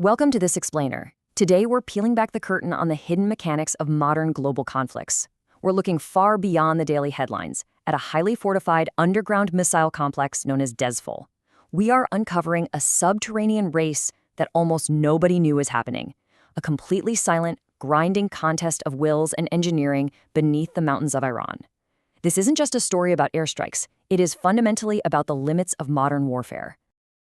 Welcome to This Explainer. Today we're peeling back the curtain on the hidden mechanics of modern global conflicts. We're looking far beyond the daily headlines at a highly fortified underground missile complex known as Dezful. We are uncovering a subterranean race that almost nobody knew was happening. A completely silent, grinding contest of wills and engineering beneath the mountains of Iran. This isn't just a story about airstrikes. It is fundamentally about the limits of modern warfare.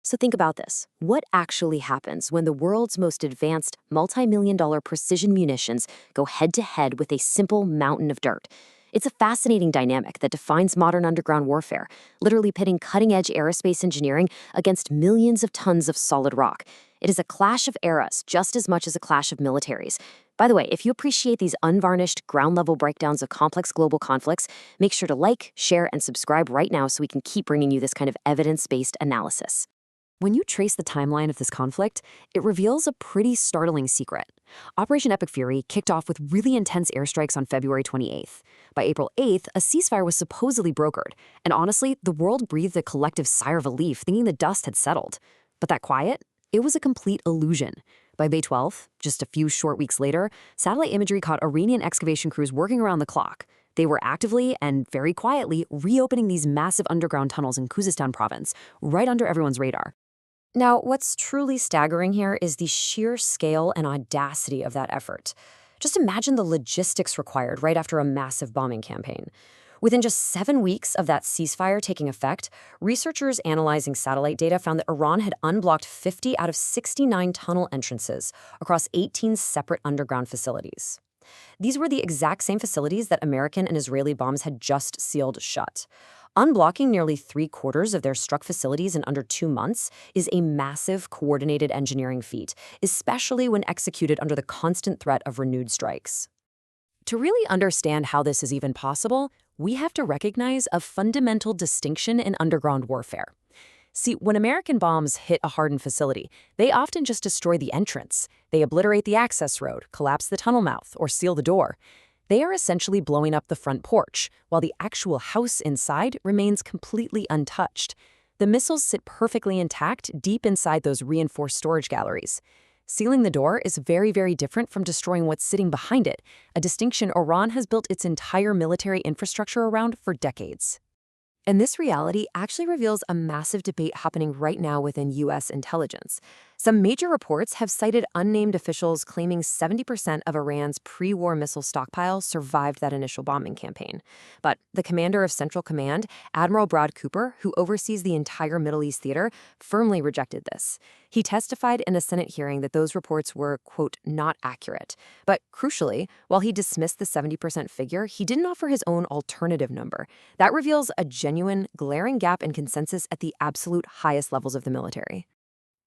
So think about this. What actually happens when the world's most advanced multi-million-dollar precision munitions go head-to-head with a simple mountain of dirt? It's a fascinating dynamic that defines modern underground warfare, literally pitting cutting-edge aerospace engineering against millions of tons of solid rock. It is a clash of eras just as much as a clash of militaries. By the way, if you appreciate these unvarnished, ground-level breakdowns of complex global conflicts, make sure to like, share, and subscribe right now so we can keep bringing you this kind of evidence-based analysis. When you trace the timeline of this conflict, it reveals a pretty startling secret. Operation Epic Fury kicked off with really intense airstrikes on February 28th. By April 8th, a ceasefire was supposedly brokered, and honestly, the world breathed a collective sigh of relief, thinking the dust had settled. But that quiet? It was a complete illusion. By May 12th, just a few short weeks later, satellite imagery caught Iranian excavation crews working around the clock. They were actively and very quietly reopening these massive underground tunnels in Khuzestan province, right under everyone's radar. Now, what's truly staggering here is the sheer scale and audacity of that effort. Just imagine the logistics required right after a massive bombing campaign. Within just 7 weeks of that ceasefire taking effect, researchers analyzing satellite data found that Iran had unblocked 50 out of 69 tunnel entrances across 18 separate underground facilities. These were the exact same facilities that American and Israeli bombs had just sealed shut. Unblocking nearly 3/4 of their struck facilities in under 2 months is a massive coordinated engineering feat, especially when executed under the constant threat of renewed strikes. To really understand how this is even possible, we have to recognize a fundamental distinction in underground warfare. See, when American bombs hit a hardened facility, they often just destroy the entrance. They obliterate the access road, collapse the tunnel mouth, or seal the door. They are essentially blowing up the front porch, while the actual house inside remains completely untouched. The missiles sit perfectly intact deep inside those reinforced storage galleries. Sealing the door is very, very different from destroying what's sitting behind it, a distinction Iran has built its entire military infrastructure around for decades. And this reality actually reveals a massive debate happening right now within U.S. intelligence. Some major reports have cited unnamed officials claiming 70% of Iran's pre-war missile stockpile survived that initial bombing campaign. But the commander of Central Command, Admiral Brad Cooper, who oversees the entire Middle East theater, firmly rejected this. He testified in a Senate hearing that those reports were, quote, not accurate. But crucially, while he dismissed the 70% figure, he didn't offer his own alternative number. That reveals a genuine, glaring gap in consensus at the absolute highest levels of the military.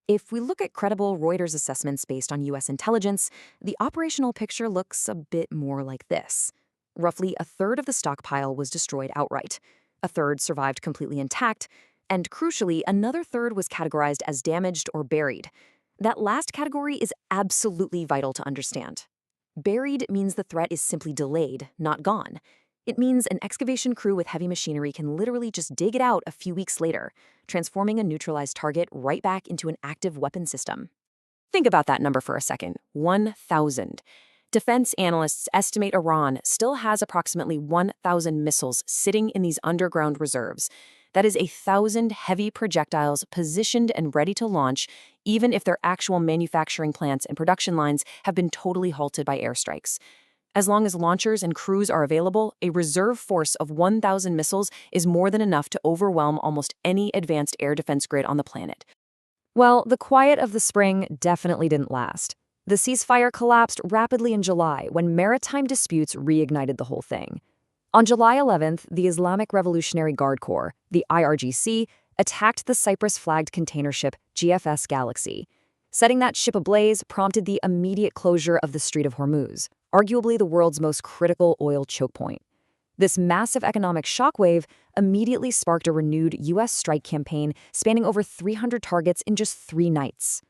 If we look at credible Reuters assessments based on U.S. intelligence, the operational picture looks a bit more like this. Roughly a third of the stockpile was destroyed outright. A third survived completely intact. And crucially, another third was categorized as damaged or buried. That last category is absolutely vital to understand. Buried means the threat is simply delayed, not gone. It means an excavation crew with heavy machinery can literally just dig it out a few weeks later, transforming a neutralized target right back into an active weapon system. Think about that number for a second, 1,000. Defense analysts estimate Iran still has approximately 1,000 missiles sitting in these underground reserves. That is 1,000 heavy projectiles positioned and ready to launch, even if their actual manufacturing plants and production lines have been totally halted by airstrikes. As long as launchers and crews are available, a reserve force of 1,000 missiles is more than enough to overwhelm almost any advanced air defense grid on the planet. Well, the quiet of the spring definitely didn't last. The ceasefire collapsed rapidly in July when maritime disputes reignited the whole thing. On July 11th, the Islamic Revolutionary Guard Corps, the IRGC, attacked the Cyprus-flagged container ship GFS Galaxy. Setting that ship ablaze prompted the immediate closure of the Strait of Hormuz, arguably the world's most critical oil choke point. This massive economic shockwave immediately sparked a renewed U.S. strike campaign spanning over 300 targets in just 3 nights.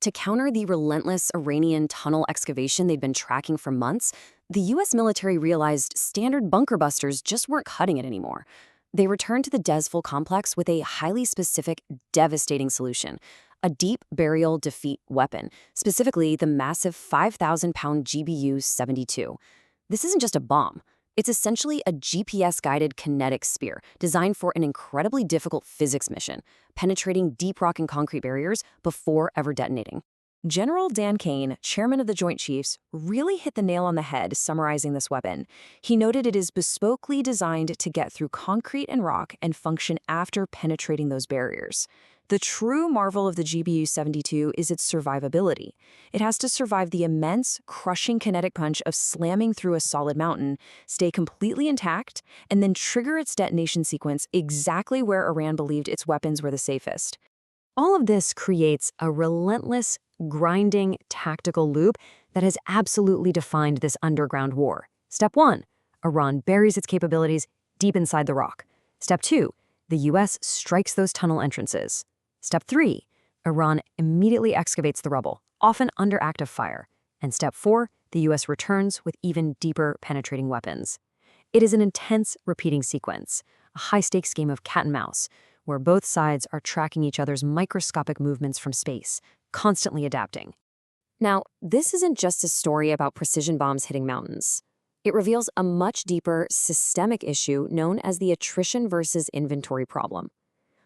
To counter the relentless Iranian tunnel excavation they'd been tracking for months, the U.S. military realized standard bunker busters just weren't cutting it anymore. They returned to the Dezful complex with a highly specific, devastating solution, a deep burial defeat weapon, specifically the massive 5,000-pound GBU-72. This isn't just a bomb. It's essentially a GPS-guided kinetic spear designed for an incredibly difficult physics mission, penetrating deep rock and concrete barriers before ever detonating. General Dan Kane, chairman of the Joint Chiefs, really hit the nail on the head summarizing this weapon. He noted it is bespokely designed to get through concrete and rock and function after penetrating those barriers. The true marvel of the GBU-72 is its survivability. It has to survive the immense, crushing kinetic punch of slamming through a solid mountain, stay completely intact, and then trigger its detonation sequence exactly where Iran believed its weapons were the safest. All of this creates a relentless, grinding, tactical loop that has absolutely defined this underground war. Step 1, Iran buries its capabilities deep inside the rock. Step 2, the U.S. strikes those tunnel entrances. Step 3, Iran immediately excavates the rubble, often under active fire. And Step 4, the U.S. returns with even deeper penetrating weapons. It is an intense, repeating sequence, a high-stakes game of cat and mouse, where both sides are tracking each other's microscopic movements from space, constantly adapting. Now, this isn't just a story about precision bombs hitting mountains. It reveals a much deeper, systemic issue known as the attrition versus inventory problem.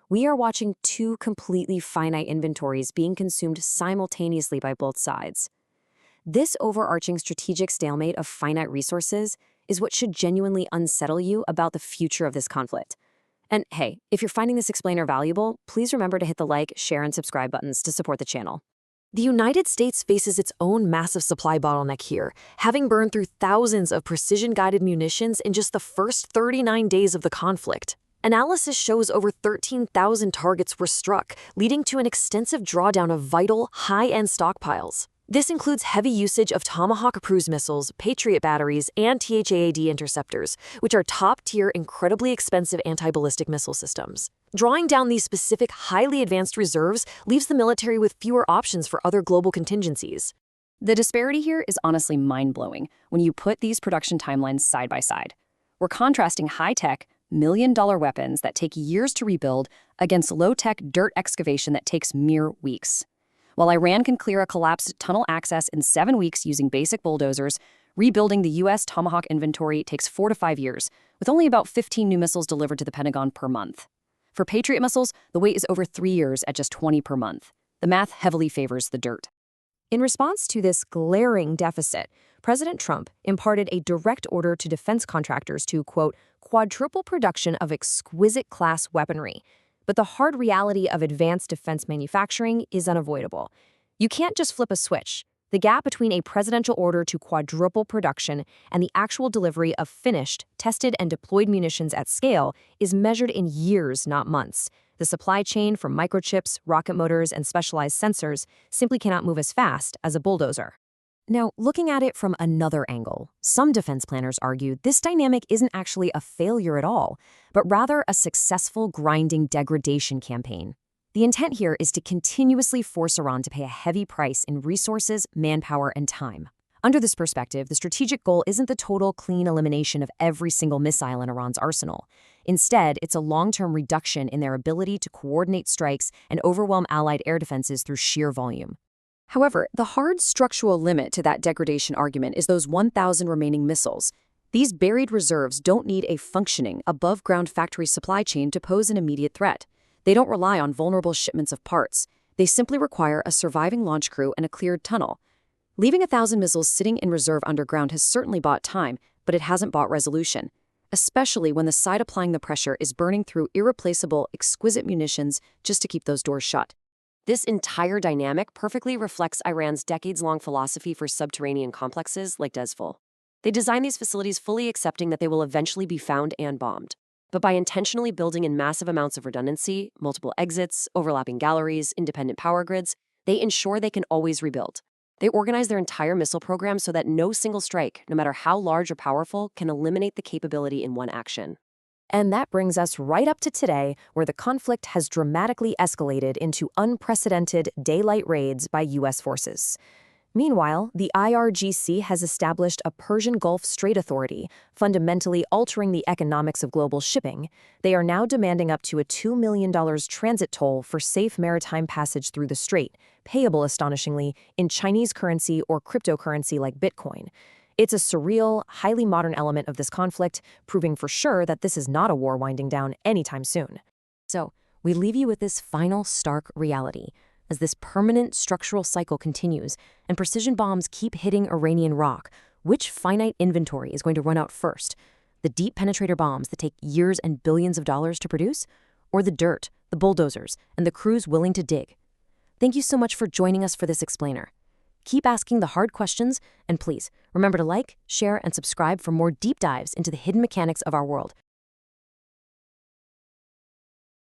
We are watching two completely finite inventories being consumed simultaneously by both sides. This overarching strategic stalemate of finite resources is what should genuinely unsettle you about the future of this conflict. And hey, if you're finding this explainer valuable, please remember to hit the like, share, and subscribe buttons to support the channel. The United States faces its own massive supply bottleneck here, having burned through thousands of precision-guided munitions in just the first 39 days of the conflict. Analysis shows over 13,000 targets were struck, leading to an extensive drawdown of vital, high-end stockpiles. This includes heavy usage of Tomahawk cruise missiles, Patriot batteries, and THAAD interceptors, which are top-tier, incredibly expensive anti-ballistic missile systems. Drawing down these specific, highly advanced reserves leaves the military with fewer options for other global contingencies. The disparity here is honestly mind-blowing when you put these production timelines side by side. We're contrasting high-tech, million-dollar weapons that take years to rebuild against low-tech dirt excavation that takes mere weeks. While Iran can clear a collapsed tunnel access in 7 weeks using basic bulldozers, rebuilding the U.S. Tomahawk inventory takes 4 to 5 years, with only about 15 new missiles delivered to the Pentagon per month. For Patriot missiles, the wait is over 3 years at just 20 per month. The math heavily favors the dirt. In response to this glaring deficit, President Trump imparted a direct order to defense contractors to, quote, quadruple production of exquisite class weaponry. But the hard reality of advanced defense manufacturing is unavoidable. You can't just flip a switch. The gap between a presidential order to quadruple production and the actual delivery of finished, tested, and deployed munitions at scale is measured in years, not months. The supply chain for microchips, rocket motors, and specialized sensors simply cannot move as fast as a bulldozer. Now, looking at it from another angle, some defense planners argue this dynamic isn't actually a failure at all, but rather a successful grinding degradation campaign. The intent here is to continuously force Iran to pay a heavy price in resources, manpower, and time. Under this perspective, the strategic goal isn't the total clean elimination of every single missile in Iran's arsenal. Instead, it's a long-term reduction in their ability to coordinate strikes and overwhelm allied air defenses through sheer volume. However, the hard structural limit to that degradation argument is those 1,000 remaining missiles. These buried reserves don't need a functioning, above-ground factory supply chain to pose an immediate threat. They don't rely on vulnerable shipments of parts. They simply require a surviving launch crew and a cleared tunnel. Leaving 1,000 missiles sitting in reserve underground has certainly bought time, but it hasn't bought resolution, especially when the side applying the pressure is burning through irreplaceable, exquisite munitions just to keep those doors shut. This entire dynamic perfectly reflects Iran's decades-long philosophy for subterranean complexes like Dezful. They design these facilities fully accepting that they will eventually be found and bombed. But by intentionally building in massive amounts of redundancy, multiple exits, overlapping galleries, independent power grids, they ensure they can always rebuild. They organize their entire missile program so that no single strike, no matter how large or powerful, can eliminate the capability in one action. And that brings us right up to today, where the conflict has dramatically escalated into unprecedented daylight raids by U.S. forces. Meanwhile, the IRGC has established a Persian Gulf Strait Authority, fundamentally altering the economics of global shipping. They are now demanding up to a $2 million transit toll for safe maritime passage through the strait, payable, astonishingly, in Chinese currency or cryptocurrency like Bitcoin. It's a surreal, highly modern element of this conflict, proving for sure that this is not a war winding down anytime soon. So, we leave you with this final stark reality. As this permanent structural cycle continues and precision bombs keep hitting Iranian rock, which finite inventory is going to run out first? The deep penetrator bombs that take years and billions of dollars to produce? Or the dirt, the bulldozers, and the crews willing to dig? Thank you so much for joining us for this explainer. Keep asking the hard questions, and please, remember to like, share, and subscribe for more deep dives into the hidden mechanics of our world.